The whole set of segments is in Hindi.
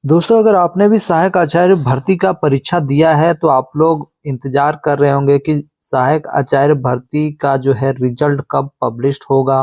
दोस्तों, अगर आपने भी सहायक आचार्य भर्ती का परीक्षा दिया है तो आप लोग इंतजार कर रहे होंगे कि सहायक आचार्य भर्ती का जो है रिजल्ट कब पब्लिश्ड होगा।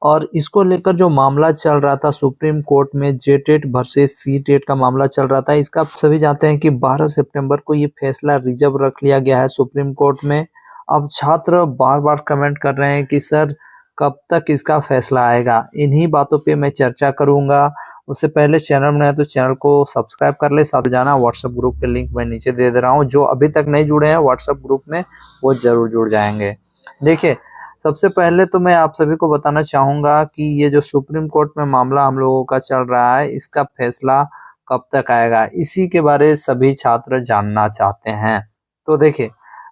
और इसको लेकर जो मामला चल रहा था सुप्रीम कोर्ट में, जेटेट वर्सेस सीटेट का मामला चल रहा था। इसका आप सभी जानते हैं कि 12 सितंबर को ये फैसला रिजर्व रख लिया गया है सुप्रीम कोर्ट में। अब छात्र बार बार कमेंट कर रहे हैं कि सर कब तक इसका फैसला आएगा। इन्हीं बातों पे मैं चर्चा करूंगा। उससे पहले चैनल में है तो चैनल को सब्सक्राइब कर ले, साथ जाना व्हाट्सएप ग्रुप के लिंक मैं नीचे दे रहा हूँ। जो अभी तक नहीं जुड़े हैं व्हाट्सएप ग्रुप में वो जरूर जुड़ जाएंगे। देखिए, सबसे पहले तो मैं आप सभी को बताना चाहूंगा कि ये जो सुप्रीम कोर्ट में मामला हम लोगों का चल रहा है, इसका फैसला कब तक आएगा, इसी के बारे सभी छात्र जानना चाहते हैं। तो देखिए,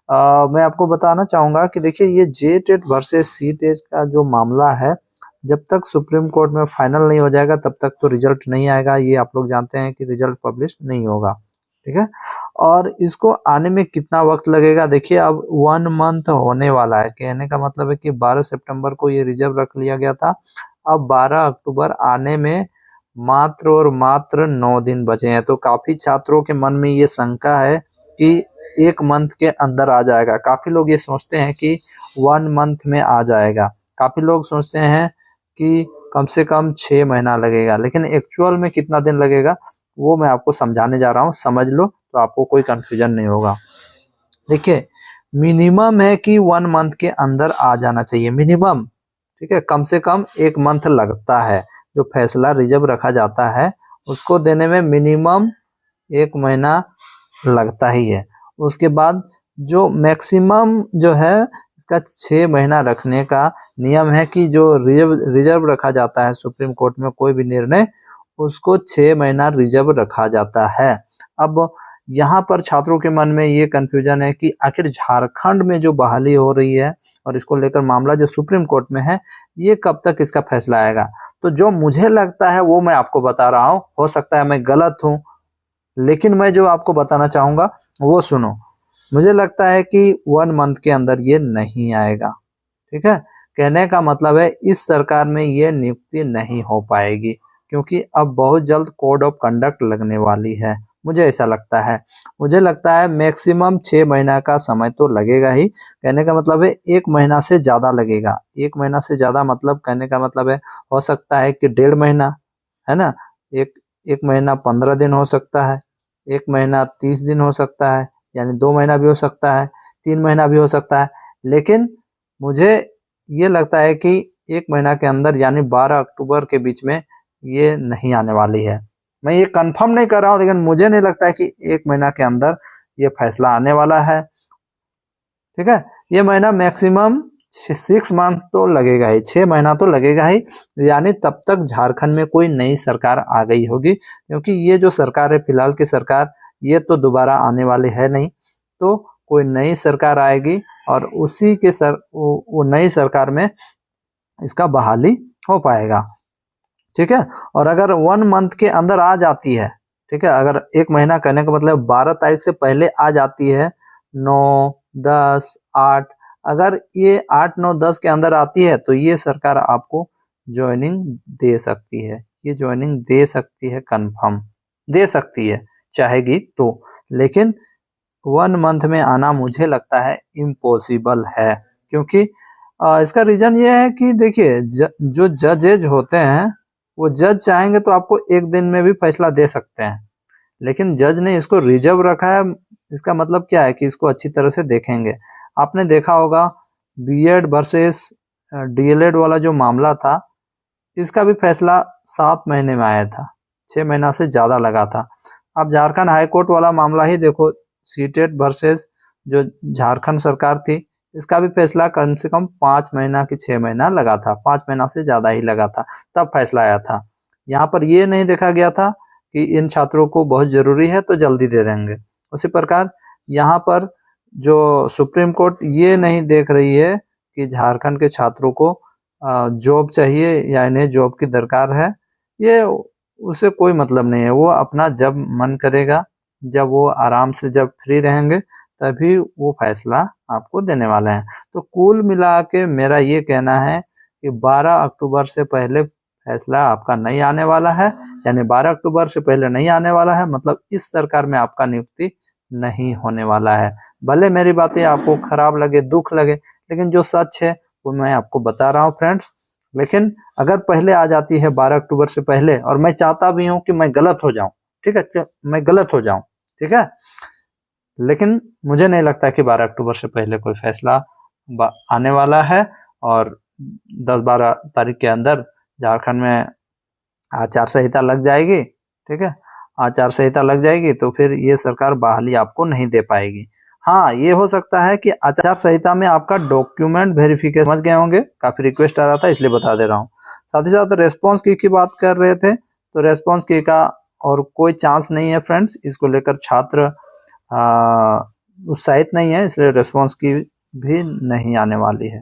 मैं आपको बताना चाहूंगा कि देखिए, ये जेटेट वर्सेस सीटेट का जो मामला है, जब तक सुप्रीम कोर्ट में फाइनल नहीं हो जाएगा तब तक तो रिजल्ट नहीं आएगा। ये आप लोग जानते हैं कि रिजल्ट पब्लिश नहीं होगा, ठीक है। और इसको आने में कितना वक्त लगेगा, देखिए अब 1 मंथ होने वाला है। कहने का मतलब है कि 12 सितंबर को ये रिजर्व रख लिया गया था। अब 12 अक्टूबर आने में मात्र और मात्र 9 दिन बचे हैं। तो काफी छात्रों के मन में ये शंका है कि 1 मंथ के अंदर आ जाएगा। काफी लोग ये सोचते हैं कि 1 मंथ में आ जाएगा। काफी लोग सोचते हैं कि कम से कम 6 महीना लगेगा, लेकिन एक्चुअल में कितना दिन लगेगा वो मैं आपको समझाने जा रहा हूँ। समझ लो तो आपको कोई कंफ्यूजन नहीं होगा। देखिए, मिनिमम है कि 1 मंथ के अंदर आ जाना चाहिए, मिनिमम, ठीक है। कम से कम 1 मंथ लगता है। जो फैसला रिजर्व रखा जाता है उसको देने में मिनिमम 1 महीना लगता ही है। उसके बाद जो मैक्सिमम जो है इसका 6 महीना रखने का नियम है कि जो रिजर्व रखा जाता है सुप्रीम कोर्ट में कोई भी निर्णय, उसको 6 महीना रिजर्व रखा जाता है। अब यहाँ पर छात्रों के मन में ये कंफ्यूजन है कि आखिर झारखंड में जो बहाली हो रही है और इसको लेकर मामला जो सुप्रीम कोर्ट में है, ये कब तक इसका फैसला आएगा। तो जो मुझे लगता है वो मैं आपको बता रहा हूँ। हो सकता है मैं गलत हूँ, लेकिन मैं जो आपको बताना चाहूंगा वो सुनो। मुझे लगता है कि 1 मंथ के अंदर ये नहीं आएगा, ठीक है। कहने का मतलब है इस सरकार में ये नियुक्ति नहीं हो पाएगी, क्योंकि अब बहुत जल्द कोड ऑफ कंडक्ट लगने वाली है। मुझे ऐसा लगता है। मुझे लगता है मैक्सिमम 6 महीना का समय तो लगेगा ही। कहने का मतलब है 1 महीना से ज्यादा लगेगा। 1 महीना से ज्यादा मतलब, कहने का मतलब है हो सकता है कि 1.5 महीना, है ना। एक एक महीना 15 दिन हो सकता है, 1 महीना 30 दिन हो सकता है, यानी 2 महीना भी हो सकता है, 3 महीना भी हो सकता है। लेकिन मुझे ये लगता है कि 1 महीना के अंदर यानी 12 अक्टूबर के बीच में ये नहीं आने वाली है। मैं ये कंफर्म नहीं कर रहा हूँ, लेकिन मुझे नहीं लगता है कि 1 महीना के अंदर ये फैसला आने वाला है, ठीक है। ये महीना मैक्सिमम 6 मंथ तो लगेगा ही, 6 महीना तो लगेगा ही। यानी तब तक झारखंड में कोई नई सरकार आ गई होगी, क्योंकि ये जो सरकार है फिलहाल की सरकार, ये तो दोबारा आने वाली है नहीं। तो कोई नई सरकार आएगी और उसी के वो नई सरकार में इसका बहाली हो पाएगा, ठीक है। और अगर 1 मंथ के अंदर आ जाती है, ठीक है, अगर 1 महीना करने का मतलब 12 तारीख से पहले आ जाती है, 9, 10, 8, अगर ये 8, 9, 10 के अंदर आती है तो ये सरकार आपको ज्वाइनिंग दे सकती है। ये ज्वाइनिंग दे सकती है, कंफर्म दे सकती है, चाहेगी तो। लेकिन 1 मंथ में आना मुझे लगता है इम्पॉसिबल है, क्योंकि इसका रीजन ये है कि देखिए, जो जजेज होते हैं वो जज चाहेंगे तो आपको 1 दिन में भी फैसला दे सकते हैं, लेकिन जज ने इसको रिजर्व रखा है। इसका मतलब क्या है कि इसको अच्छी तरह से देखेंगे। आपने देखा होगा बीएड वर्सेस डीएलएड वाला जो मामला था, इसका भी फैसला 7 महीने में आया था, 6 महीना से ज्यादा लगा था। अब झारखंड हाई कोर्ट वाला मामला ही देखो, सीटेट वर्सेस जो झारखंड सरकार थी, इसका भी फैसला कम से कम 5 महीना की 6 महीना लगा था, 5 महीना से ज्यादा ही लगा था, तब फैसला आया था। यहाँ पर ये नहीं देखा गया था कि इन छात्रों को बहुत जरूरी है तो जल्दी दे देंगे। उसी प्रकार यहाँ पर जो सुप्रीम कोर्ट ये नहीं देख रही है कि झारखंड के छात्रों को जॉब चाहिए या इन्हें जॉब की दरकार है, ये उसे कोई मतलब नहीं है। वो अपना जब मन करेगा, जब वो आराम से जब फ्री रहेंगे, तभी वो फैसला आपको देने वाले हैं। तो कुल मिला के मेरा ये कहना है कि 12 अक्टूबर से पहले फैसला आपका नहीं आने वाला है। यानी 12 अक्टूबर से पहले नहीं आने वाला है, मतलब इस सरकार में आपका नियुक्ति नहीं होने वाला है। भले मेरी बातें आपको खराब लगे, दुख लगे, लेकिन जो सच है वो मैं आपको बता रहा हूँ फ्रेंड्स। लेकिन अगर पहले आ जाती है 12 अक्टूबर से पहले, और मैं चाहता भी हूँ कि मैं गलत हो जाऊं, ठीक है, मैं गलत हो जाऊं, ठीक है, लेकिन मुझे नहीं लगता कि 12 अक्टूबर से पहले कोई फैसला आने वाला है। और 10-12 तारीख के अंदर झारखंड में आचार संहिता लग जाएगी, ठीक है, आचार संहिता लग जाएगी तो फिर ये सरकार बहाली आपको नहीं दे पाएगी। हाँ, ये हो सकता है कि आचार संहिता में आपका डॉक्यूमेंट वेरिफिकेशन, समझ गए होंगे, काफी रिक्वेस्ट आ रहा था इसलिए बता दे रहा हूँ। साथ ही साथ रेस्पॉन्स की बात कर रहे थे, तो रेस्पॉन्स की का और कोई चांस नहीं है फ्रेंड्स। इसको लेकर छात्र उत्साहित नहीं है, इसलिए रेस्पॉन्स की भी नहीं आने वाली है।